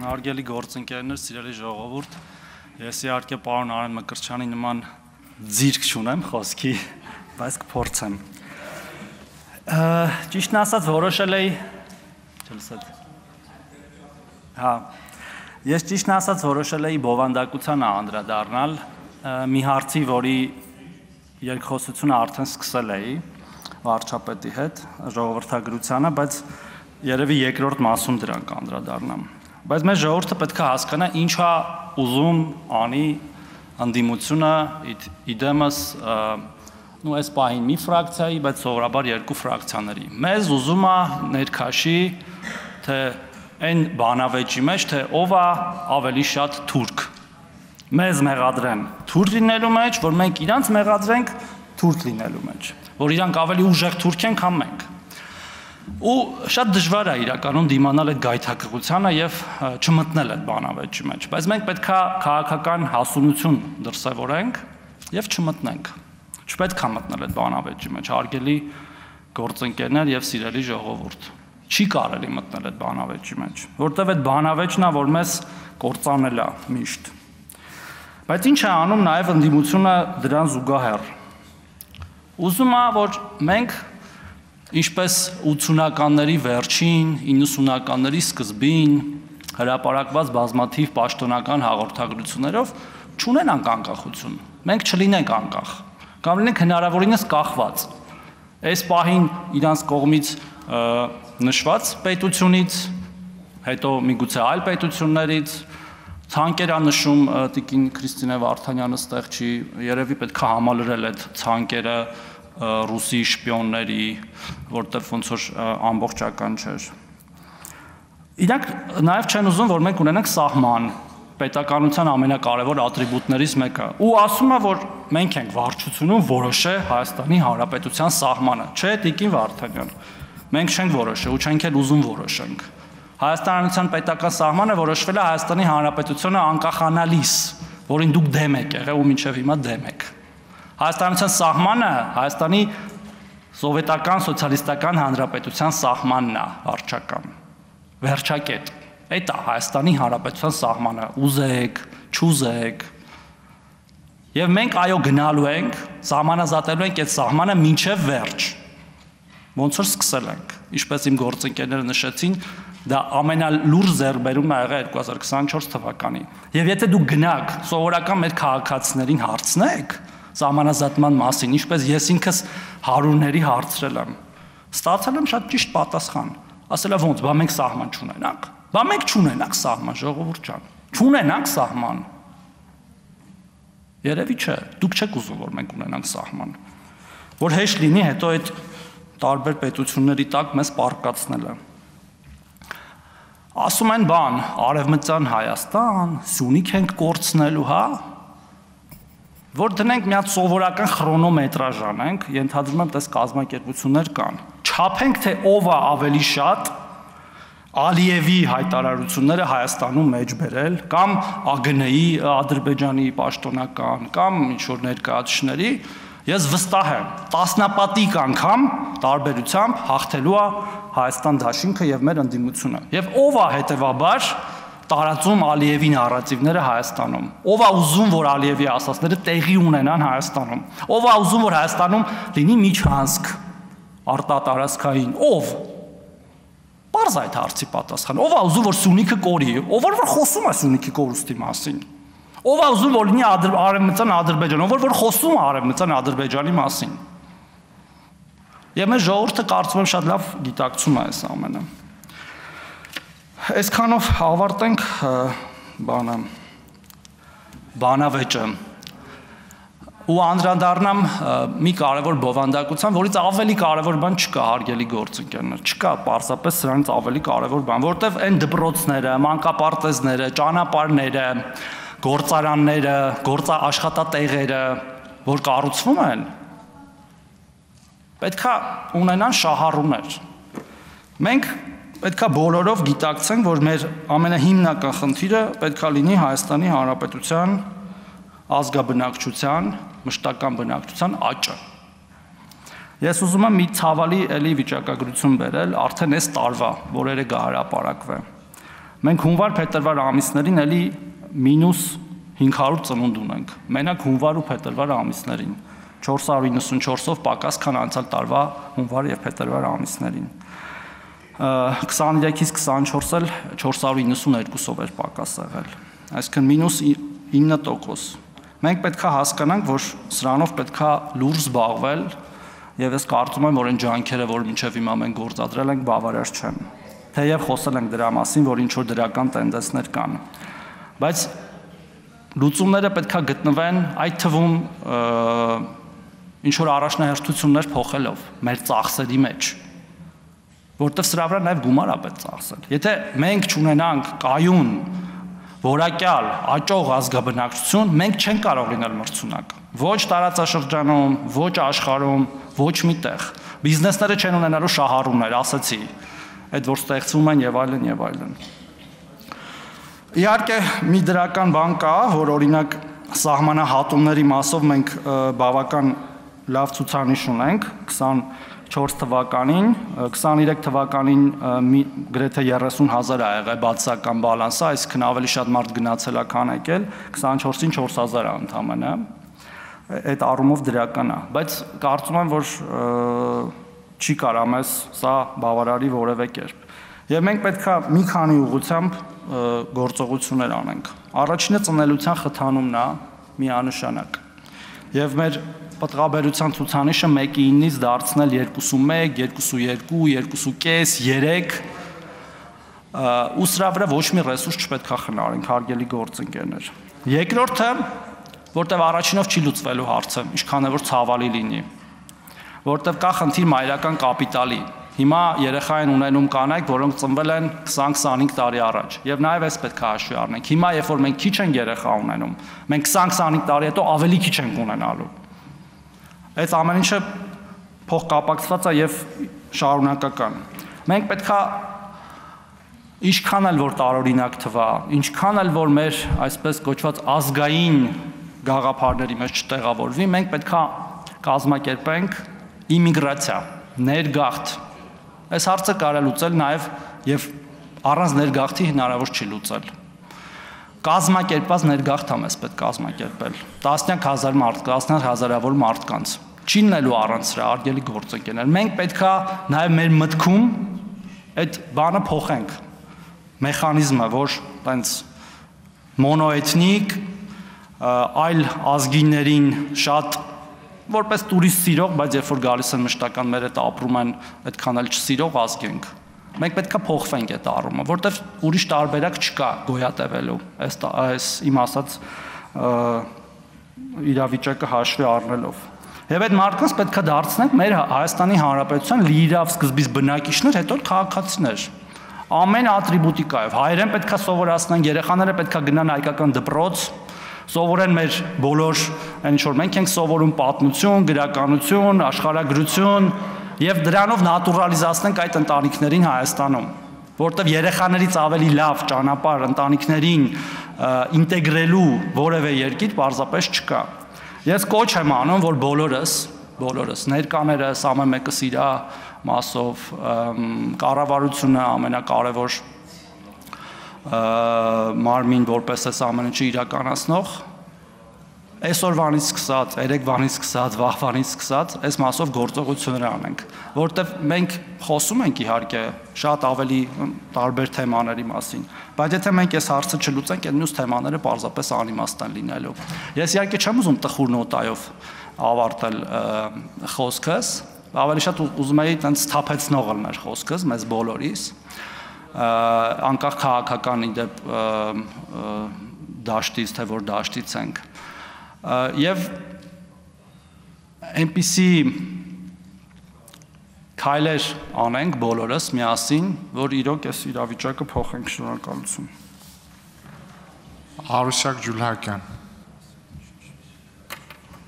Հարգելի գործընկերներ, սիրելի ժողովուրդ, ես իհարկե պարոն Արեն Մկրտչյանի նման ձիրք չունեմ խոսքի, բայց կփորձեմ։ Ճիշտն ասած որոշել էի, ես ճիշտն ասած որոշել էի բովանդակությանը անդրադառնալ մի հարցի, որի երկխոսությունը արդեն սկսել էի վարչապետի հետ ժողովրդագրությանը, բայց երևի երկրորդ մասում դրան կանդրադառնամ։ Բայց մեր ժողովուրդը պետք է հասկանա ինչա ուզում անի ընդդիմությունը իդեմս այս պահին մի ֆրակցիայի, բայց սովորաբար երկու ֆրակցիաների։ Մեզ ուզում է ներքաշի, թե այն բանավեճի մեջ, թե ով է ավելի շատ թուրք։ Մեզ մեղադրեն թուրք լինելու մեջ, որ մենք իրանց մեղադրենք թուրք լինելու մեջ, որ իրանք ավելի ուժեղ թուրք են, քան մենք։ Ու շատ դժվար է իրականում դիմանալ այդ գայթակղությանը եւ չմտնել այդ բանավեճի մեջ, բայց մենք պետք է քաղաքական հասունություն դրսևորենք եւ չմտնենք։ Չպետք է մտնել այդ բանավեճի մեջ, հարգելի գործընկերներ եւ սիրելի ժողովուրդ։ Չի կարելի մտնել այդ բանավեճի մեջ, որտեւ այդ բանավեճն է, որ մեզ կործանել է միշտ։ Բայց ինչ է անում նաեւ ընդդիմությունը դրան զուգահեռ։ Ուզում է, որ մենք ինչպես 80-ականների վերջին, 90-ականների սկզբին հրապարակված բազմաթիվ պաշտոնական հաղորդագրություններով չունենանք անկախություն։ Մենք չլինենք անկախ, կամ լինենք հնարավորինս կախված։ Այս պահին իրանց կողմից նշված պետությունից, հետո միգուցե այլ պետություններից, ցանկերա նշում տիկին Քրիստինե Վարդանյանը ստեղ չի, երևի պետք է համալրել այդ ցանկերը ռուսի շպիոնների, որտեղ ոնց որ ամբողջական չէր։ Իրանք նաև չեն ուզում, որ մենք ունենանք սահման, պետականության ամենակարևոր ատրիբուտներից մեկը, ու ասում է, որ մենք ենք վարչությունում որոշե Հայաստանի Հանրապետության սահմանը, չէ, տիկին Վարդանյան։ Մենք չենք որոշել ու չենք էլ ուզում որոշենք։ Հայաստանի Հանրապետության պետական սահմանը որոշվել է Հայաստանի Հանրապետությունը անկախանալիս, որին դուք դեմ եք եղել ու մինչև հիմա դեմ եք։ Հայաստանության սահմանը Հայաստանի սովետական սոցիալիստական հանրապետության սահմանն է վարչական։ Վերջակետ։ Այդ է Հայաստանի հանրապետության սահմանը, ուզեք, չուզեք։ Եվ մենք այո գնալու ենք, սահմանազատելու ենք այդ սահմանը մինչև վերջ։ Ոնց որ սկսել ենք, ինչպես իմ գործընկերները նշեցին, դա ամենալուրջ ձեռքբերումն ա եղել 2024 թվականին։ Եվ եթե դուք գնաք սովորական մեր քաղաքացիներին հարցնեք սահմանազատման մասին, ինչպես ես ինքս հարյուրների հարցրել եմ, ստացել եմ շատ ճիշտ պատասխան։ Ասել է ոնց, բա մենք սահման չունենանք։ Բա մենք չունենանք սահման, ժողովուրդ ջան։ Չունենանք սահման։ Երևի չէ, դուք չեք ուզում, որ մենք ունենանք սահման։ Որ հեշտ լինի հետո այդ տարբեր պետությունների տակ մեզ պարկացնելը։ Ասում են բան, Արևմտյան Հայաստան, Սյունիք ենք կորցնելու, հա։ Որ դնենք մի հատ սովորական քրոնոմետրաժ անենք, ենթադրում եմ, տես կազմակերպություններ կան։ Չափենք, թե ով է ավելի շատ Ալիևի հայտարարությունները Հայաստանում մեջ բերել, կամ ԱԳՆ-ի, Ադրբեջանի պաշտոնական, կամ ինչ-որ ներկայացուցիչների, ես վստահ եմ, տասնապատիկ անգամ տարբերությամբ հաղթելու է Հայաստան դաշինքը եւ մեր ընդդիմությունը։ Եվ ով է հետեւաբար տարածում Ալիևի նարատիվները Հայաստանում։ Ով է ուզում, որ Ալիևի ասածները տեղի ունենան Հայաստանում։ Ով է ուզում, որ Հայաստանում լինի միջանցք արտատարածքային։ Ով։ Պարզ այդ հարցի պատասխան։ Ով է ուզում, որ Սյունիքը կորի։ Ով որ խոսում է Սյունիքի կորուստի մասին։ Ով է ուզում, որ լինի Արևմտյան Ադրբեջան, ով որ խոսում է Արևմտյան Ադրբեջանի մասին։ Եվ մեր ժողովուրդը կարծում եմ շատ լավ գիտակցում է այս ամենը։ Այսքանով ավարտենք բանավեճը ու անդրադառնամ մի կարևոր բովանդակության, որից ավելի կարևոր բան չկա, հարգելի գործընկերներ, չկա պարզապես սրանից ավելի կարևոր բան, որտեվ այն դպրոցները, մանկապարտեզները, ճանապարհները, գործարանները, աշխատատեղերը, որ կառուցվում են, պետք է ունենան շահառուներ։ Մենք պետք է բոլորով գիտակցենք, որ մեր ամենահիմնական խնդիրը պետք է լինի Հայաստանի Հանրապետության ազգաբնակչության, մշտական բնակչության աճը։ Ես ուզում եմ մի ցավալի էլի վիճակագրություն բերել արդեն այս տարվա, որ երեկ հրապարակվե։ Մենք հունվար-փետրվար ամիսներին էլի մինուս 500 ծնունդ ունենք, մենակ հունվար ու փետրվար ամիսներին, 494-ով պակաս, քան անցյալ տարվա հունվար և փետրվար ամիսներին, 23-ից 24 էլ 492-ով էր պակաս եղել, այսինքն մինուս 9%, մենք պետք է հասկանանք, որ սրանով պետք է լուրջ զբաղվել և ես կարծում եմ, որ այն ջանքերը, որ մինչև հիմա մենք գործադրել ենք, բավարար չեն, թեև խոսել ենք դրա մասին, որ ինչ-որ դրական տենդենսներ կան, բայց լուծումները պետք է գտնվեն այդ թվում ինչ-որ առաջնահերթություններ փոխելով մեր ծախսերի մեջ, որտեղ սրա վրա նաև գումար է պետք ծախսել, եթե մենք չունենանք կայուն, որակյալ, աճող ազգաբնակչություն, մենք չենք կարող լինել մրցունակ, ոչ տարածաշրջանում, ոչ աշխարհում, ոչ միտեղ, բիզնեսները չեն ունենալու շահառուներ, ասացի, այդ որ ստեղծվում են եւ այլն եւ այլն։ Իհարկե մի դրական բան կա, որ օրինակ սահմանահատումների մասով մենք բավական լավ ցուցանիշ ունենք 24 թվականին, 23 թվականին գրեթե 30,000 ա եղել բացասական բալանսը, այսինքն ավելի շատ մարդ գնացել է, քան եկել, 24-ին 4,000 ա ընդամենը, այդ առումով դրական է, բայց կարծում եմ, որ չի կարա մեզ սա բավարարի որևէ կերպ։ Եվ մենք պետք է մի քանի ուղղությամբ գործողություններ անենք։ Առաջինը ծնելիության խթանումն է միանշանակ։ Եվ մեր պտղաբերության ցուցանիշը 1:9-ից դարձնել 2.1, 2.2, 2.5, 3 ու սրա վրա ոչ մի ռեսուրս չպետք է խնայենք, հարգելի գործընկերներ։ Երկրորդը, որտեղ առաջինով չի լուծվելու հարցը, ինչքան է որ ցավալի լինի, որտեղ կա խնդիր մայրական կապիտալի։ Հիմա երեխա են ունենում կանայք, որոնք ծնվել են 20-25 տարի առաջ, եւ նաեւ այս պետք է հաշվի առնենք։ Հիմա երբ որ մենք քիչ ենք երեխա ունենում, մենք 20-25 տարի հետո ավելի քիչ ենք ունենալու։ Այս ամեն ինչը փոխկապակցված է եւ շարունակական։ Մենք պետք է ինչքան էլ որ տարօրինակ թվա, ինչքան էլ որ մեր այսպես կոչված ազգային գաղափարների մեջ չտեղավորվի, մենք պետք է կազմակերպենք իմիգրացիա, ներգաղթ։ Այս հարցը կարելի է լուծել նաև եւ առանց ներգաղթի հնարավոր չի լուծել։ Կազմակերպված ներգաղթ է մեզ պետք կազմակերպել։ Տասնյակ հազար մարդ, տասնյակ հազարավոր մարդկանց։ Չի լինելու առանց սրա, արգելի գործընկերներ։ Մենք պետք է նաև մեր մտքում այդ բանը փոխենք։ Մեխանիզմը, որ տենց մոնոէթնիկ, այլ ազգիներին շատ որպես տուրիստ սիրող, բայց երբ որ գալիս են մշտական մեր հետ ապրում են, այդքան էլ չսիրող ազգ ենք։ Մենք պետք է փոխվենք այդ առումը, որտեղ ուրիշ տարբերակ չկա գոյատևելու, այս իմ ասած իրավիճակը հաշվի առնելով։ Եվ այդ մարդկանց պետք է դարձնենք մեր Հայաստանի Հանրապետության լիիրավ սկզբից բնակիչներ, հետո քաղաքացիներ։ Ամեն ատրիբուտիկայով հայերեն պետք է սովորացնենք, երեխաները պետք է գնան հայկական դպրոց, սովորեն մեր բոլոր այն ինչ որ մենք ենք սովորում պատմություն, գրականություն, աշխարհագրություն եւ դրանով նատուրալիզացնենք այդ ընտանիքներին Հայաստանում, որտեղ երեխաներից ավելի լավ ճանապարհ ընտանիքներին ինտեգրելու որևէ երկիր պարզապես չկա։ Ես կոչ եմ անում, որ բոլորս ներկաներս ամեն մեկը սիրա մասով կառավարությունը ամենակարևոր մարմին որպես այս ամենը իրականացնող այսօրվանից սկսած, երեկվանից սկսած, վաղվանից սկսած այս մասով գործողություններ անենք, որտեղ մենք խոսում ենք իհարկե շատ ավելի տարբեր թեմաների մասին, բայց եթե մենք այս հարցը չլուծենք, այդ մյուս թեմաները պարզապես անիմաստ են լինելու։ Ես իհարկե չեմ ուզում տխուր նոտայով ավարտել խոսքս, ավելի շատ ուզում եի տենց թափեցնող լիներ խոսքս մեզ բոլորիս, անկախ քաղաքական իդեպ դաշտից, թե որ դաշտից ենք։ Եվ այնպիսի քայլեր անենք բոլորս միասին, որ իրոք այս իրավիճակը փոխենք։ Շնորհակալություն։ Արուսյակ Ջուլհակյան